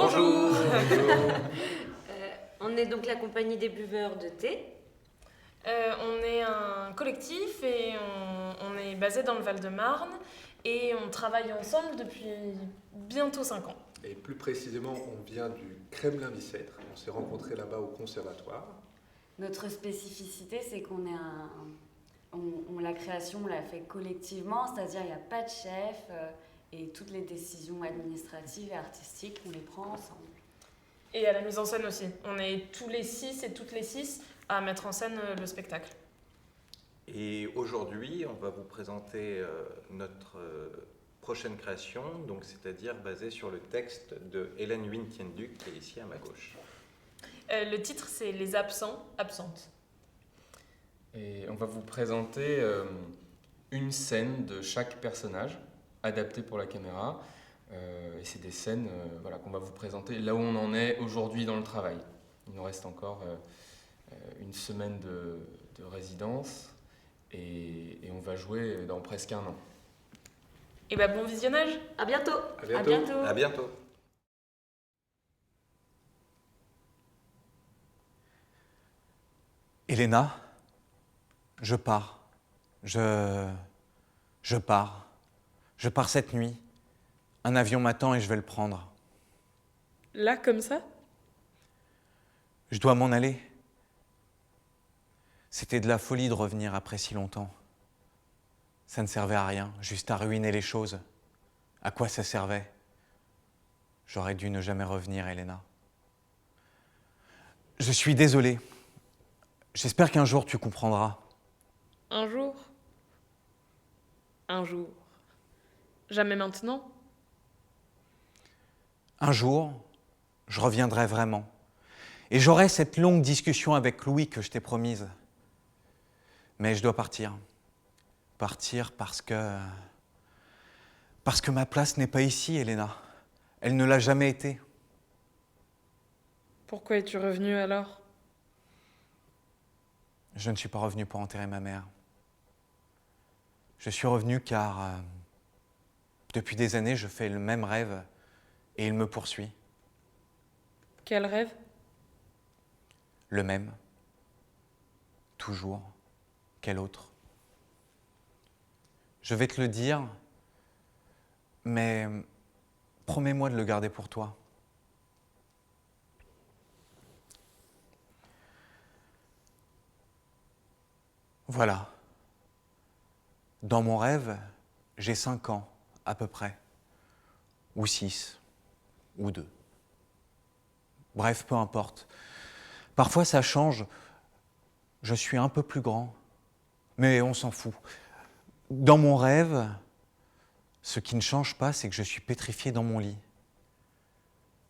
Bonjour. On est donc la compagnie des buveurs de thé. On est un collectif et on est basé dans le Val-de-Marne et on travaille ensemble depuis bientôt 5 ans. Et plus précisément, on vient du Kremlin-Bicêtre. On s'est rencontrés là-bas au conservatoire. Notre spécificité, c'est qu'on est la création, on l'a fait collectivement, c'est-à-dire il n'y a pas de chef et toutes les décisions administratives et artistiques, on les prend ensemble. Et à la mise en scène aussi. On est tous les 6 et toutes les 6 à mettre en scène le spectacle. Et aujourd'hui, on va vous présenter notre prochaine création, donc c'est-à-dire basée sur le texte de Hélène Huynh-Tienduc, qui est ici à ma gauche. Le titre, c'est Les absents, absentes. Et on va vous présenter une scène de chaque personnage, adaptée pour la caméra. Et c'est des scènes qu'on va vous présenter là où on en est aujourd'hui dans le travail. Il nous reste encore une semaine de résidence et on va jouer dans presque un an. Et bon visionnage. À bientôt. À bientôt. À bientôt. À bientôt. Elena, je pars. Je pars. Je pars cette nuit. Un avion m'attend et je vais le prendre. Là, comme ça? Je dois m'en aller. C'était de la folie de revenir après si longtemps. Ça ne servait à rien, juste à ruiner les choses. À quoi ça servait? J'aurais dû ne jamais revenir, Elena. Je suis désolé. J'espère qu'un jour tu comprendras. Un jour. Un jour. Jamais maintenant. Un jour, je reviendrai vraiment. Et j'aurai cette longue discussion avec Louis que je t'ai promise. Mais je dois partir. Partir parce que ma place n'est pas ici, Elena. Elle ne l'a jamais été. Pourquoi es-tu revenu alors? Je ne suis pas revenu pour enterrer ma mère. Je suis revenu car depuis des années, je fais le même rêve et il me poursuit. Quel rêve? Le même. Toujours. Quel autre? Je vais te le dire, mais promets-moi de le garder pour toi. Voilà. Dans mon rêve, j'ai 5 ans, à peu près. Ou 6. Ou 2. Bref, peu importe. Parfois, ça change. Je suis un peu plus grand. Mais on s'en fout. Dans mon rêve, ce qui ne change pas, c'est que je suis pétrifié dans mon lit.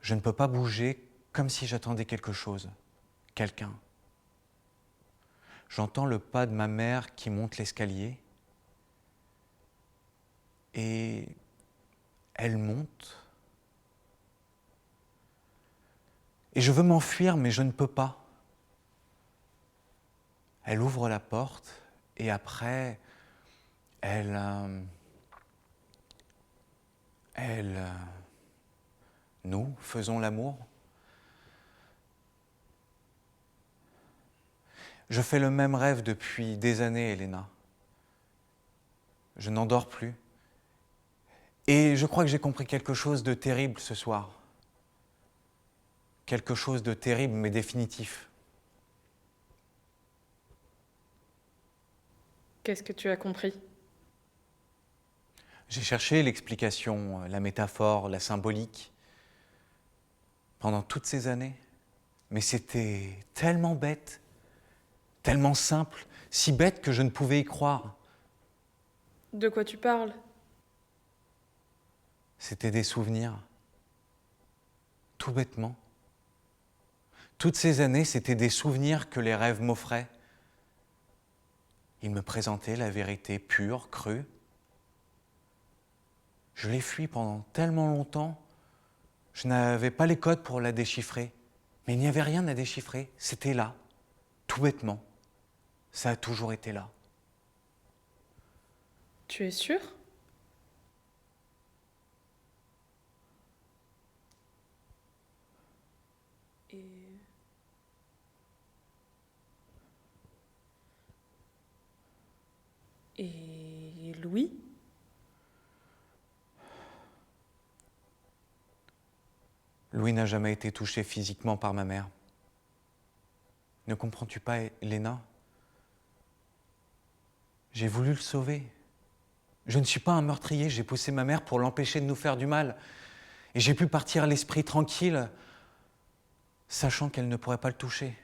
Je ne peux pas bouger comme si j'attendais quelque chose, quelqu'un. J'entends le pas de ma mère qui monte l'escalier et elle monte. Et je veux m'enfuir, mais je ne peux pas. Elle ouvre la porte et après, nous faisons l'amour. Je fais le même rêve depuis des années, Elena. Je n'en dors plus. Et je crois que j'ai compris quelque chose de terrible ce soir. Quelque chose de terrible mais définitif. Qu'est-ce que tu as compris? J'ai cherché l'explication, la métaphore, la symbolique, pendant toutes ces années. Mais c'était tellement bête, tellement simple, si bête que je ne pouvais y croire. De quoi tu parles? C'était des souvenirs, tout bêtement. Toutes ces années, c'était des souvenirs que les rêves m'offraient. Ils me présentaient la vérité pure, crue. Je l'ai fui pendant tellement longtemps, je n'avais pas les codes pour la déchiffrer. Mais il n'y avait rien à déchiffrer, c'était là, tout bêtement. Ça a toujours été là. Tu es sûr? Louis. Louis n'a jamais été touché physiquement par ma mère. Ne comprends-tu pas, Elena? J'ai voulu le sauver. Je ne suis pas un meurtrier, j'ai poussé ma mère pour l'empêcher de nous faire du mal. Et j'ai pu partir l'esprit tranquille, sachant qu'elle ne pourrait pas le toucher.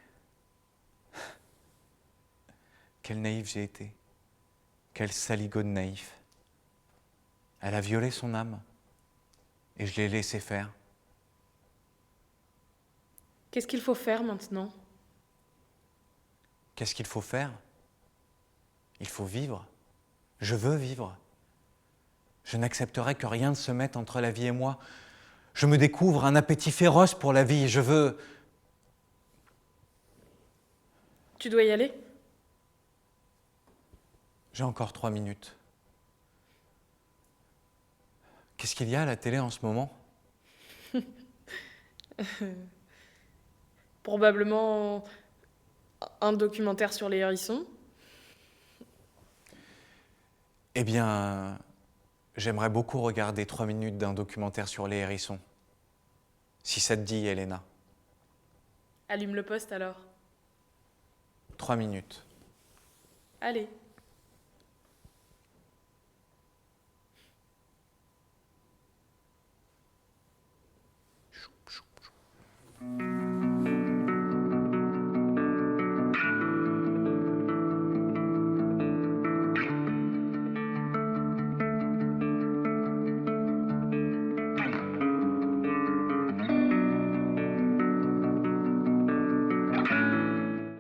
Quel naïf j'ai été. Quel saligaud naïf. Elle a violé son âme. Et je l'ai laissé faire. Qu'est-ce qu'il faut faire maintenant? Qu'est-ce qu'il faut faire? Il faut vivre. Je veux vivre. Je n'accepterai que rien ne se mette entre la vie et moi. Je me découvre un appétit féroce pour la vie. Je veux... Tu dois y aller? J'ai encore 3 minutes. Qu'est-ce qu'il y a à la télé en ce moment? Probablement un documentaire sur les hérissons. Eh bien, j'aimerais beaucoup regarder 3 minutes d'un documentaire sur les hérissons. Si ça te dit, Elena. Allume le poste alors. 3 minutes. Allez.